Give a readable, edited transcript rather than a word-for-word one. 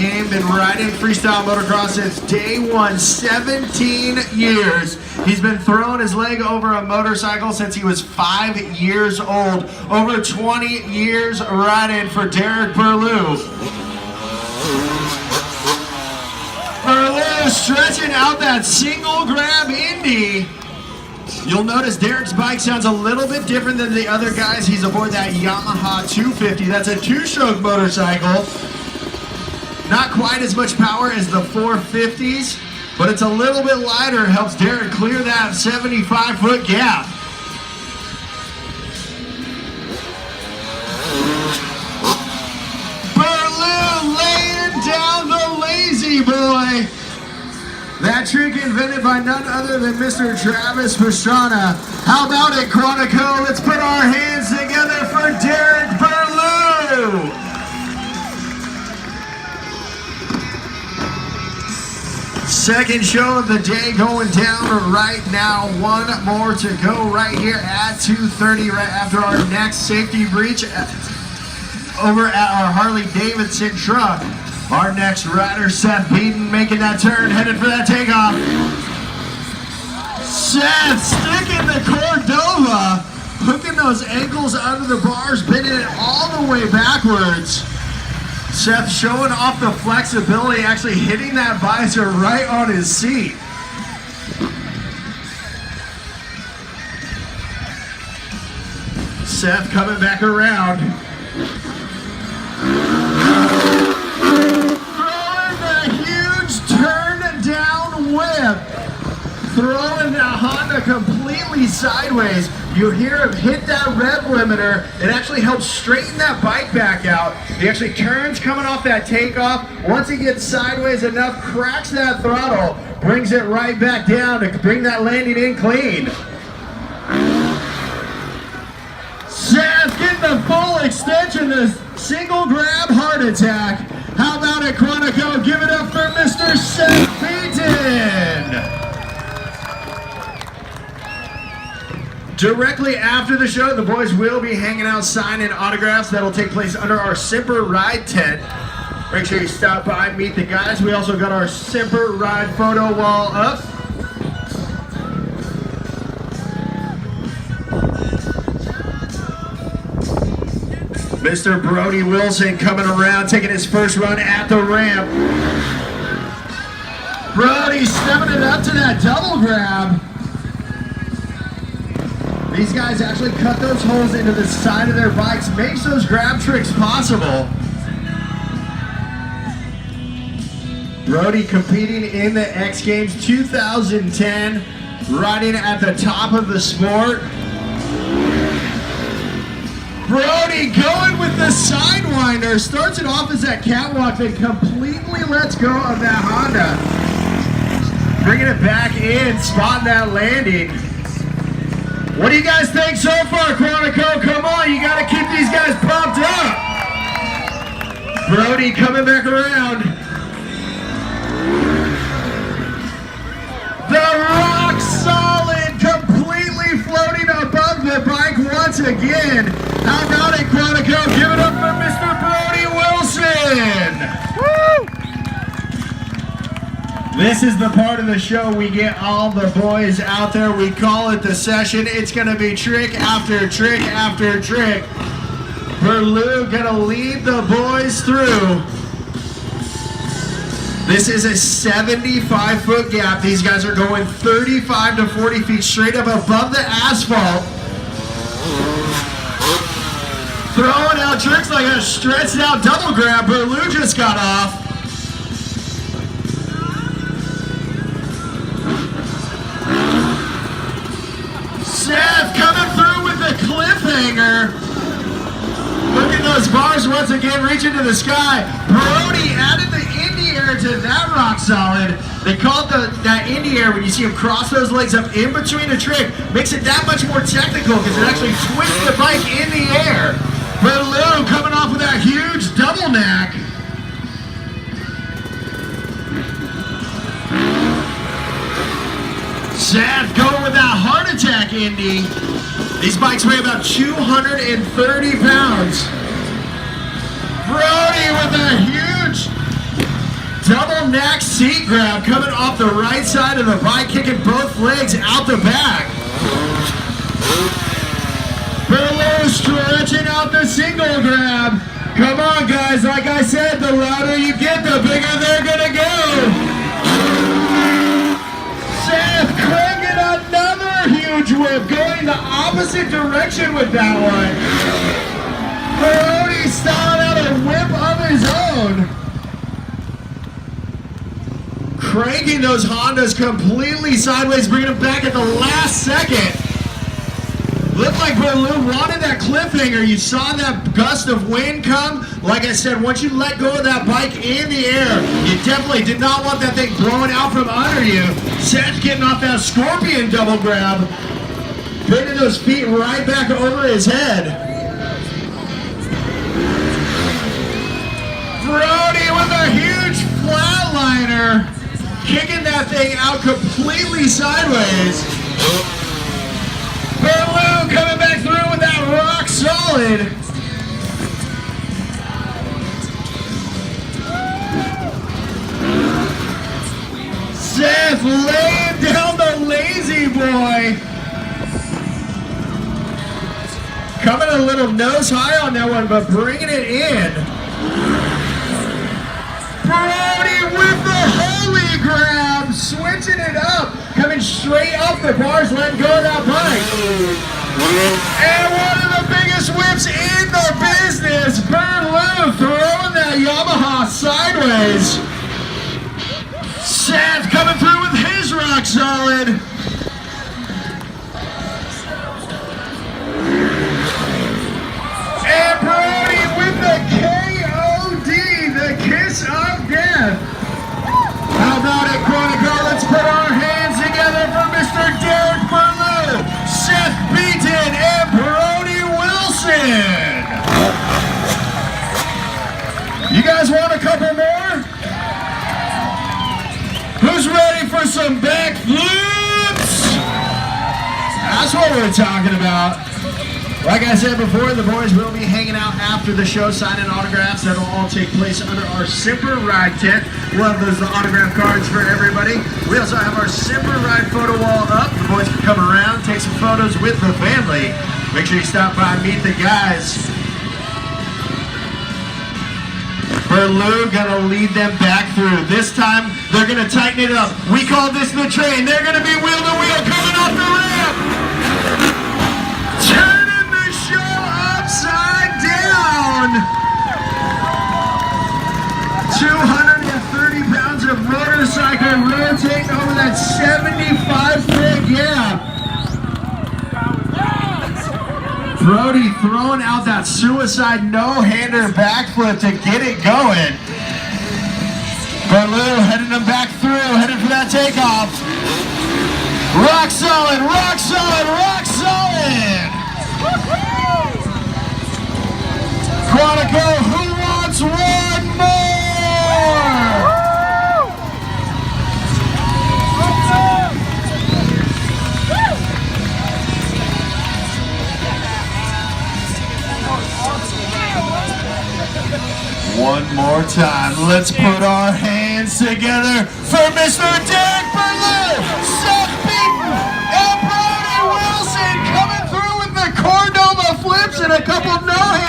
game, been riding freestyle motocross since day one, 17 years. He's been throwing his leg over a motorcycle since he was 5 years old. Over 20 years riding for Derek Burlew. Burlew stretching out that single grab Indy. You'll notice Derek's bike sounds a little bit different than the other guys. He's aboard that Yamaha 250. That's a two-stroke motorcycle. Not quite as much power as the 450s, but it's a little bit lighter. It helps Derek clear that 75-foot gap. Burlew laying down the lazy boy. That trick invented by none other than Mr. Travis Pastrana. How about it, Quantico? Let's put our hands together for Derek Burlew. Second show of the day going down right now. One more to go right here at 2:30, right after our next safety breach over at our Harley-Davidson truck. Our next rider, Seth Beaton, making that turn, headed for that takeoff. Seth sticking the Cordova, hooking those ankles under the bars, bending it all the way backwards. Seth showing off the flexibility, actually hitting that visor right on his seat. Seth coming back around. Throwing that Honda completely sideways. You hear him hit that rev limiter. It actually helps straighten that bike back out. He actually turns coming off that takeoff. Once he gets sideways enough, cracks that throttle, brings it right back down to bring that landing in clean. Seth getting the full extension, the single grab heart attack. How about it, Quantico? Give it up for Mr. Seth Beaton. Directly after the show, the boys will be hanging out signing autographs. That'll take place under our Semper Ride tent. Make sure you stop by, meet the guys. We also got our Semper Ride photo wall up. Mr. Brody Wilson coming around, taking his first run at the ramp. Brody stepping it up to that double grab. These guys actually cut those holes into the side of their bikes, makes those grab tricks possible. Brody competing in the X Games 2010, riding at the top of the sport. Brody going with the Sidewinder, starts it off as that catwalk, then completely lets go of that Honda. Bringing it back in, spotting that landing. What do you guys think so far, Quantico? Come on, you gotta keep these guys pumped up. Brody coming back around. The rock solid, completely floating above the bike once again. How about it, Quantico? Give it up for Mr. Brody Wilson. Woo! This is the part of the show we get all the boys out there. We call it the session. It's going to be trick after trick after trick. Burlew going to lead the boys through. This is a 75-foot gap. These guys are going 35 to 40 feet straight up above the asphalt. Throwing out tricks like a stretched out double grab. Burlew just got off. Seth coming through with the cliffhanger. Look at those bars once again reaching to the sky. Brody added the Indy air to that rock solid. They call it that Indy air when you see him cross those legs up in between a trick. Makes it that much more technical because it actually twists the bike in the air. Burlew coming off with that huge double knack. Seth going with that heart attack Indy. These bikes weigh about 230 pounds. Brody with a huge Double neck seat grab coming off the right side of the bike, kicking both legs out the back. Below stretching out the single grab. Come on, guys. Like I said, the louder you get, the bigger they're going to go. Seth cranking another huge whip, going the opposite direction with that one. Brody styling out a whip of his own. Cranking those Hondas completely sideways, bringing them back at the last second. Looked like Berlou wanted that cliffhanger. You saw that gust of wind come. Like I said, once you let go of that bike in the air, you definitely did not want that thing blowing out from under you. Seth getting off that scorpion double grab, bringing those feet right back over his head. Brody with a huge flatliner, kicking that thing out completely sideways. Berlou coming back through with that rock solid. Seth laying down the lazy boy. Coming a little nose high on that one, but bringing it in. Brody with the holy grab, switching it up, coming straight up the bars, letting go of that bike. And one of the biggest whips in the business, Berlou throwing that Yamaha sideways. Seth coming through with his rock solid. And Brody with the KOD, the kiss of death. How about it, Chronicle? Let's put our hands together for Mr. Derek Berlou, Seth Beaton, and Brody Wilson. You guys want a couple more? Who's ready for some backflips? That's what we're talking about. Like I said before, the boys will be hanging out after the show, signing autographs. That'll all take place under our Simper Ride tent. We'll have those autograph cards for everybody. We also have our Simper Ride photo wall up. The boys can come around, take some photos with the family. Make sure you stop by and meet the guys. Berlou gonna lead them back through. This time, they're gonna tighten it up. We call this the train. They're gonna be wheel to wheel coming off the ramp. Turning the show upside down. 230 pounds of motorcycle rotating over that 75-foot gap. Brody throwing out that suicide no-hander backflip to get it going. Berlou heading them back through, heading for that takeoff. Rock solid, rock solid, rock solid! Quantico, who wants one more? One more time, let's put our hands together for Mr. Derek Berlou, Seth Beaton, and Brody Wilson coming through with the Cordova flips and a couple no-hands.